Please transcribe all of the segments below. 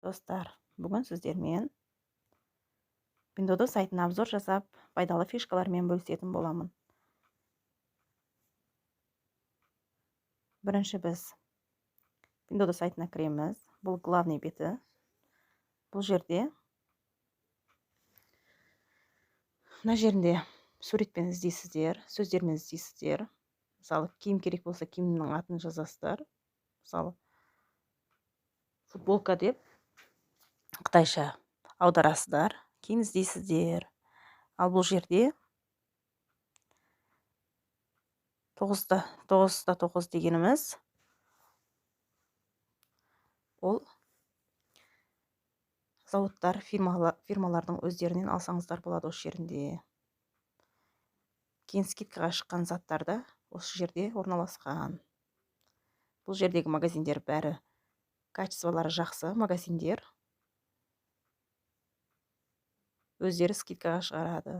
Достар, бүгін сіздермен Pindodo сайтына обзор жасап, пайдалы фишкалармен бөлісетін боламын. Бірінші біз Pindodo сайтына кіреміз. Бұл главный беті. Бұл жерде мына жерінде суретпен іздейсіздер, сөздермен іздейсіздер. Мысалы, киім керек болса, киімнің атын жазасыздар. Мысалы, футболка деп қытайша аударасыздар, кейін іздейсіздер. Ал бұл жерде 9-9 дегеніміз ол зауыттар, фирмалардың өздерінен алсаңыздар болады осы жерінде. Кейін скидкаға шыққан заттар да осы жерде орналасқан. Бұл жердегі магазиндер бәрі качестволары жақсы магазиндер. Өздері скидкаға шығарады.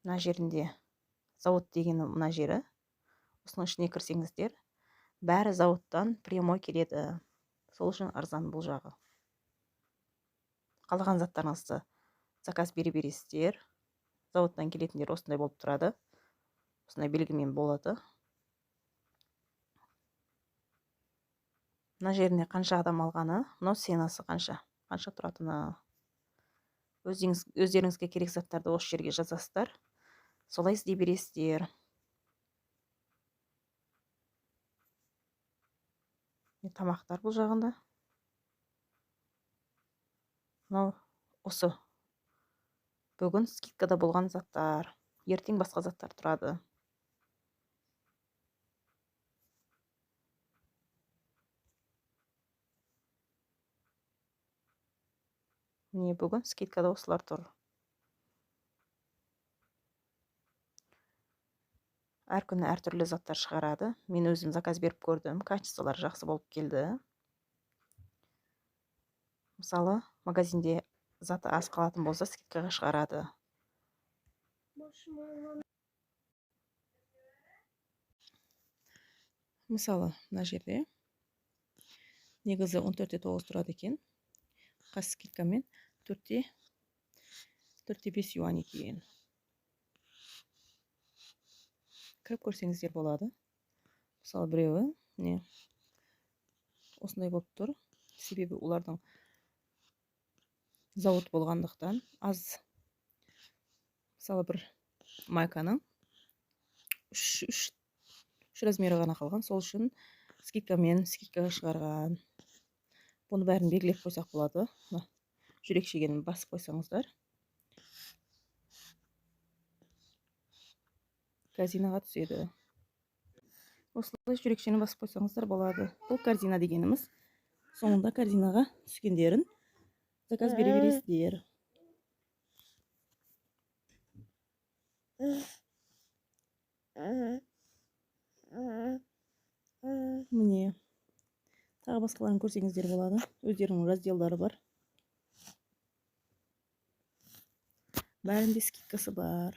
Мына жерінде зауыт дегені мына жері. Осының ішіне кірсеңіздер, бәрі зауыттан прямой келеді. Сол үшін арзан бұл жағы. Қалған заттарыңызды заказ бере бересіздер. Зауыттан келетіндер осындай болып тұрады. Осындай белгімен болады. Мына жеріне қанша адам алғаны, мынау ценасы қанша тұратыны. Өздеріңізге керек заттарды осы жерге жазасыздар. Солай іздей бересіздер. Тамақтар бұл жағында. Мынау осы бүгін скидкада болған заттар. Ертең басқа заттар тұрады. Міне бүгін скидкада осылар тұр. Әр күні әртүрлі заттар шығарады. Мен өзім заказ беріп көрдім. Качестволары жақсы болып келді. Мысалы, магазинде заты аз қалатын болса, скидкаға шығарады. Мысалы, мына жерде негізі 14-9 тұрады екен. Қас скидкамен 4-5 юань екен. Кіріп көрсеңіздер болады. Мысалы, біреуі осындай болып тұр. Себебі олардың зауыт болғандықтан аз. Мысалы, бір майканың 3 размері ғана қалған. Сол үшін скидкаға шығарған. Бұны бәрін белгілеп қойсақ болады. Жүрек шегенін басып қойсаңыздар, корзинаға түседі. Осылай жүрекшені басып қойсаңыздар болады. Бұл корзина дегеніміз соңында корзинаға түскендерін заказ бере бересіздер. Міне тағы басқаларын көрсеңіздер болады. Өздерінің разделдары бар. Бәрінде скидкасы бар.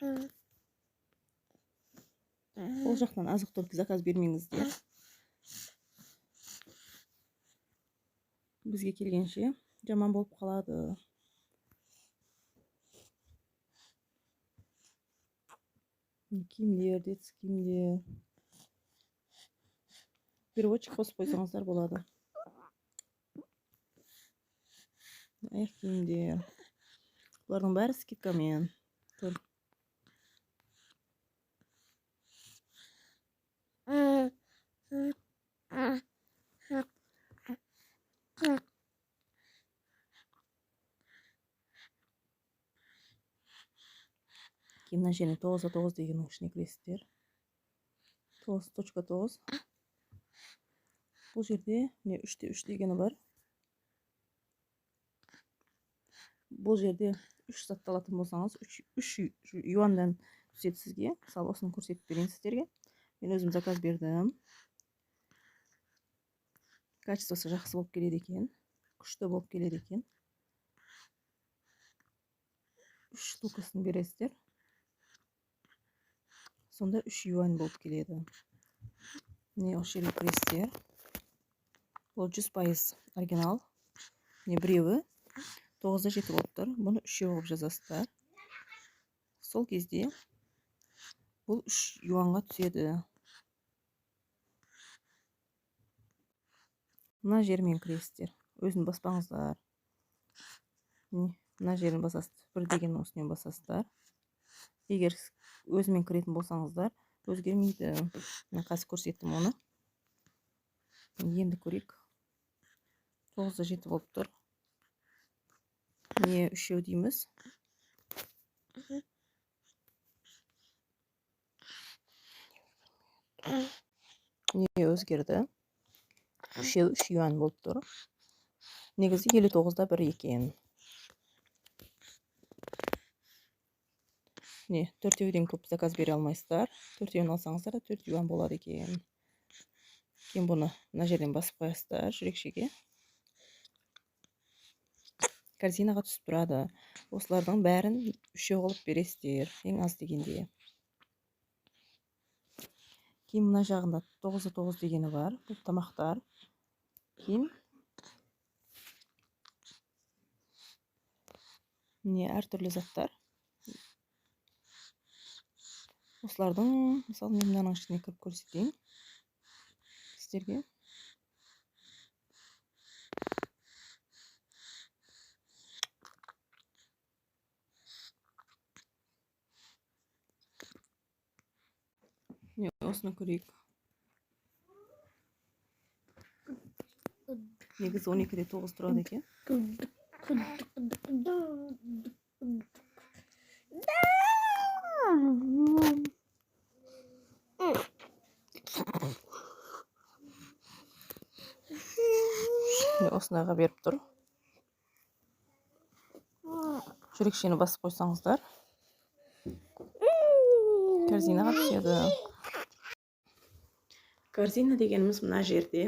Ол жақтан азық-түлік заказ бермеңіздер. Бізге келгенше жаман болып қалады. Киімдер, детский киімдер. Переводчик қосып қойсаңыздар болады. Аяқ киімдер. Бұлардың бәрі скидкамен тұр. Мына жеріне 9-9 дегеннің ішіне кіресіздер. 9.9. Бұл жерде 3-3 дегені бар. Бұл жерде 3 затты алатын болсаңыз, 3 юаньдан түседі сізге. Мысалы, осыны көрсетіп берейін сіздерге. Мен өзім заказ бердім. Качествосы жақсы болып келеді екен. Күшті болып келеді екен. 3 штукасын бересіздер. Сонда 3 юань болып келеді. Міне осы жерге кіресіздер. Бұл 100% оригинал. біреуі 9-да 7 болып тұр. Бұны 3 болып жазасыздар. Сол кезде бұл 3 юанға түседі. Мына жермен кіресіздер. Өзін баспаңыздар. Мына жерін басасыздар. 1 дегеннің үстінен басасыздар. Егер өзімен кіретін болсаңыздар, өзгермейді. Мен қазір көрсеттім оны. Енді көрейік. 9-да 7 болып тұр. Не 3 дейміз. Не өзгерді. 3 юан болып тұр. Негізі 59-да 1 екен. Не 4-еуден көп заказ бере алмайсыздар. 4-еуін алсаңыздар 4 юан болады екен. Кейін бұны мына жерден басып қоясыздар жүрекшеге. Корзинаға түсіп тұрады. Осылардың бәрін 3 қылып бересіздер. Ең аз дегенде. Кейін мына жағында 9-да 9 дегені бар. Бұл тамақтар. Кейін не әртүрлі заттар. Осылардың, мысалы, мен мынаның ішіне кіріп көрсетейін сіздерге. Осыны көрейік. Негізі 12-де 9 тұрады екен. Осынаға беріп тұр. Жүрекшені басып қойсаңыздар, корзинаға түседі. Корзина дегеніміз мына жерде.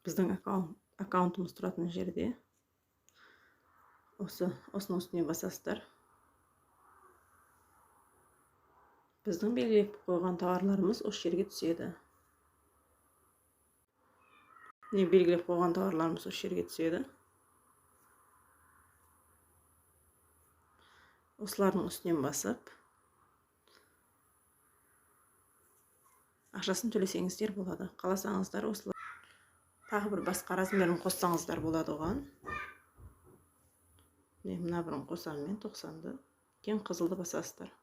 Біздің аккаунтымыз тұратын жерде. Осының үстіне басасыздар. Біздің белгілеп қойған тауарларымыз осы жерге түседі. Не белгілеп қойған тауарларымыз осы жерге түседі. Осылардың үстінен басып, ақшасын төлесеңіздер болады. Қаласаңыздар осылар. Тағы бір басқа размерін қоссаңыздар болады оған. Мына бірін қосамын мен 90-ды. Кейін қызылды басасыздар.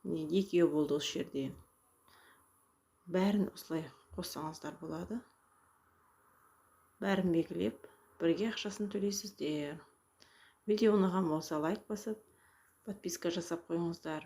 2 болды осы жерде. Бәрін осылай қоссаңыздар болады. Бәрін белгілеп, бірге ақшасын төлейсіздер. Видео ұнаған болса лайк басып, подписка жасап қойыңыздар.